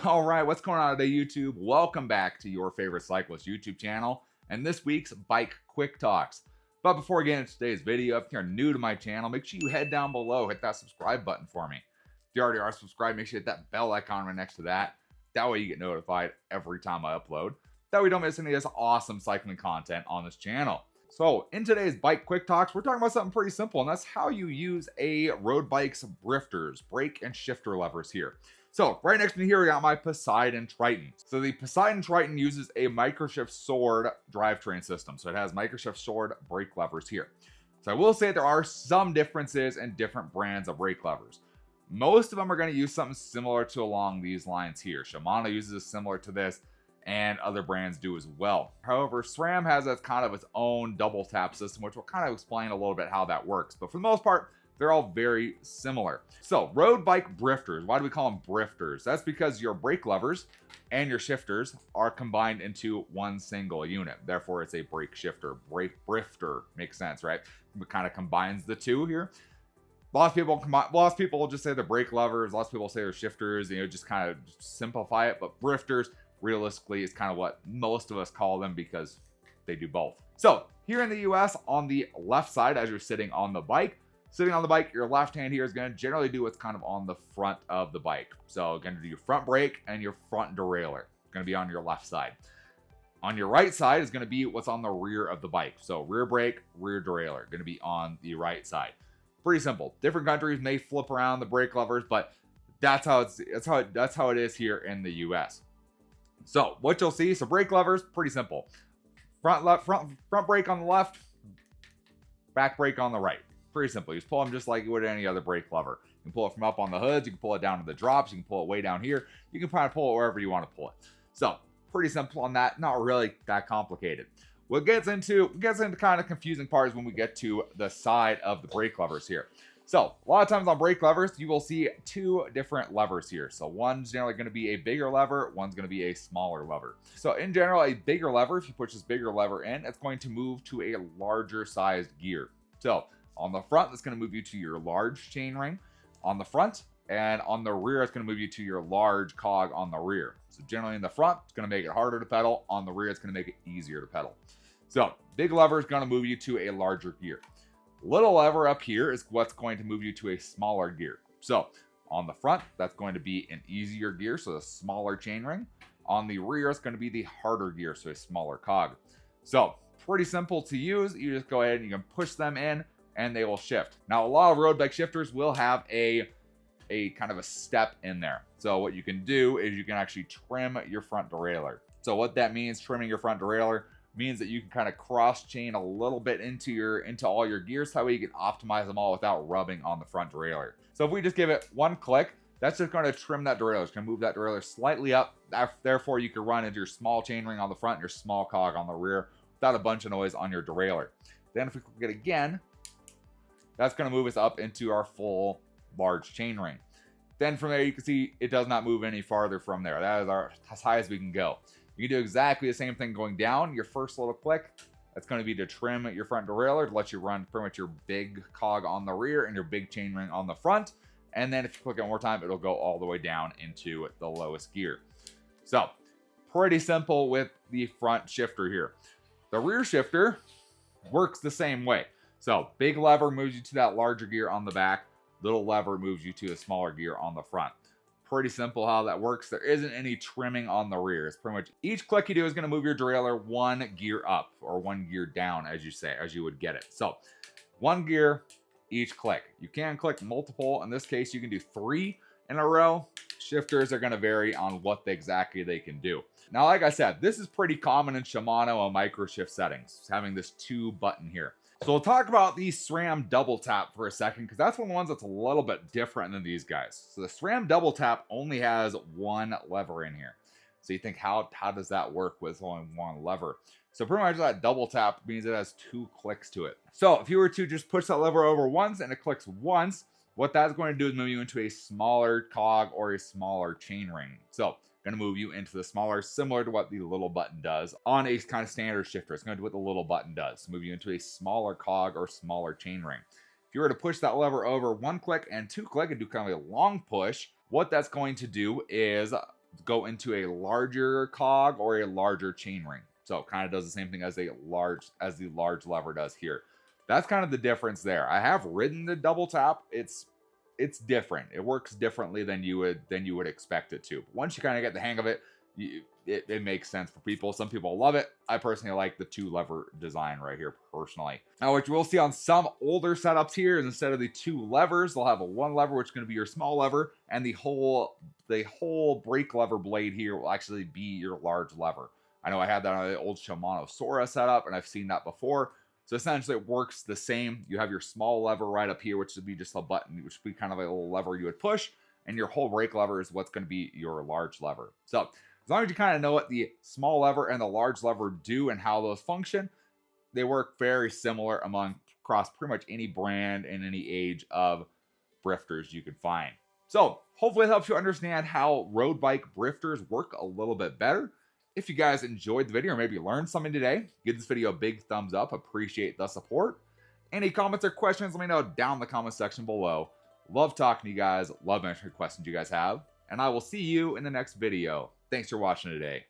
All right, what's going on today, YouTube? Welcome back to your favorite cyclist YouTube channel and this week's Bike Quick Talks. But before we get into today's video, if you're new to my channel, make sure you head down below, hit that subscribe button for me. If you already are subscribed, make sure you hit that bell icon right next to that. That way you get notified every time I upload. That way you don't miss any of this awesome cycling content on this channel. So in today's Bike Quick Talks, we're talking about something pretty simple, and that's how you use a Road Bike's Brifters, brake and shifter levers here. So right next to me here, we got my Poseidon Triton. So the Poseidon Triton uses a microshift sword drivetrain system. So it has microshift sword brake levers here. So I will say there are some differences in different brands of brake levers. Most of them are going to use something similar to along these lines here. Shimano uses a similar to this, and other brands do as well. However, SRAM has its own double tap system, which will kind of explain a little bit how that works. But for the most part, they're all very similar. So Road Bike Brifters, why do we call them Brifters? That's because your brake levers and your shifters are combined into one single unit. Therefore, it's a brake shifter. Brake brifter makes sense, right? It kind of combines the two here. Lots of people will just say they're brake levers. Lots of people say they're shifters. Just kind of simplify it. But brifters, realistically, is kind of what most of us call them because they do both. So here in the US, on the left side, as you're sitting on the bike, your left hand here is going to generally do what's kind of on the front of the bike. So going to do your front brake and your front derailleur. Going to be on your left side. On your right side is going to be what's on the rear of the bike. So rear brake, rear derailleur, going to be on the right side. Pretty simple. Different countries may flip around the brake levers, but that's how it is here in the US. So what you'll see, so brake levers, pretty simple. Front brake on the left, back brake on the right. Pretty simple. You just pull them just like you would any other brake lever. You can pull it from up on the hoods. You can pull it down to the drops. You can pull it way down here. You can probably pull it wherever you want to pull it. So pretty simple on that. Not really that complicated. What gets into kind of confusing part is when we get to the side of the brake levers here. So a lot of times on brake levers, you will see two different levers here. So one's generally going to be a bigger lever. One's going to be a smaller lever. So in general, a bigger lever, if you push this bigger lever in, it's going to move to a larger sized gear. So on the front, it's going to move you to your large chainring on the front, and on the rear, it's going to move you to your large cog on the rear. So generally in the front, it's going to make it harder to pedal. On the rear, it's going to make it easier to pedal. So big lever is going to move you to a larger gear. Little lever up here is what's going to move you to a smaller gear. So on the front, that's going to be an easier gear, so a smaller chainring. On the rear, it's going to be the harder gear, so a smaller cog. So pretty simple to use. You just go ahead and you can push them in, and they will shift. Now, a lot of road bike shifters will have a kind of a step in there. So what you can do is you can actually trim your front derailleur. So what that means, trimming your front derailleur, means that you can kind of cross chain a little bit into all your gears. That way you can optimize them all without rubbing on the front derailleur. So if we just give it one click, that's just going to trim that derailleur. It's going to move that derailleur slightly up. Therefore, you can run into your small chainring on the front and your small cog on the rear without a bunch of noise on your derailleur. Then if we click it again, that's going to move us up into our full large chainring. Then from there, you can see it does not move any farther from there. That is as high as we can go. You can do exactly the same thing going down. Your first little click, that's going to be to trim your front derailleur to let you run pretty much your big cog on the rear and your big chainring on the front. And then if you click it one more time, it'll go all the way down into the lowest gear. So pretty simple with the front shifter here. The rear shifter works the same way. So big lever moves you to that larger gear on the back. Little lever moves you to a smaller gear on the front. Pretty simple how that works. There isn't any trimming on the rear. It's pretty much each click you do is going to move your derailleur one gear up or one gear down, as you would get it. So one gear each click. You can click multiple. In this case, you can do 3 in a row. Shifters are going to vary on what exactly they can do. Now, like I said, this is pretty common in Shimano and microshift settings, having this 2 button here. So we'll talk about the SRAM double tap for a second, because that's one of the ones that's a little bit different than these guys. So the SRAM double tap only has 1 lever in here. So you think, how does that work with only 1 lever? So pretty much that double tap means it has 2 clicks to it. So if you were to just push that lever over once and it clicks once, what that's going to do is move you into a smaller cog or a smaller chainring. So going to move you into the smaller, similar to what the little button does on a kind of standard shifter. It's going to do what the little button does, move you into a smaller cog or smaller chainring. If you were to push that lever over 1 click and 2 click and do kind of a long push, what that's going to do is go into a larger cog or a larger chainring. So it kind of does the same thing as the large lever does here. That's kind of the difference there. I have ridden the double tap. It's different. It works differently than you would expect it to. But once you kind of get the hang of it, it makes sense for people. Some people love it. I personally like the 2 lever design right here personally. Now, what you will see on some older setups here is instead of the 2 levers, they'll have a 1 lever, which is going to be your small lever, and the whole brake lever blade here will actually be your large lever. I know I had that on the old Shimano Sora setup, and I've seen that before. So essentially it works the same. You have your small lever right up here, which would be just a button, which would be kind of a little lever you would push, and your whole brake lever is what's going to be your large lever. So as long as you kind of know what the small lever and the large lever do and how those function, they work very similar across pretty much any brand and any age of brifters you could find. So hopefully it helps you understand how road bike brifters work a little bit better. If you guys enjoyed the video or maybe learned something today, give this video a big thumbs up. Appreciate the support. Any comments or questions, let me know down in the comment section below. Love talking to you guys. Love answering questions you guys have. And I will see you in the next video. Thanks for watching today.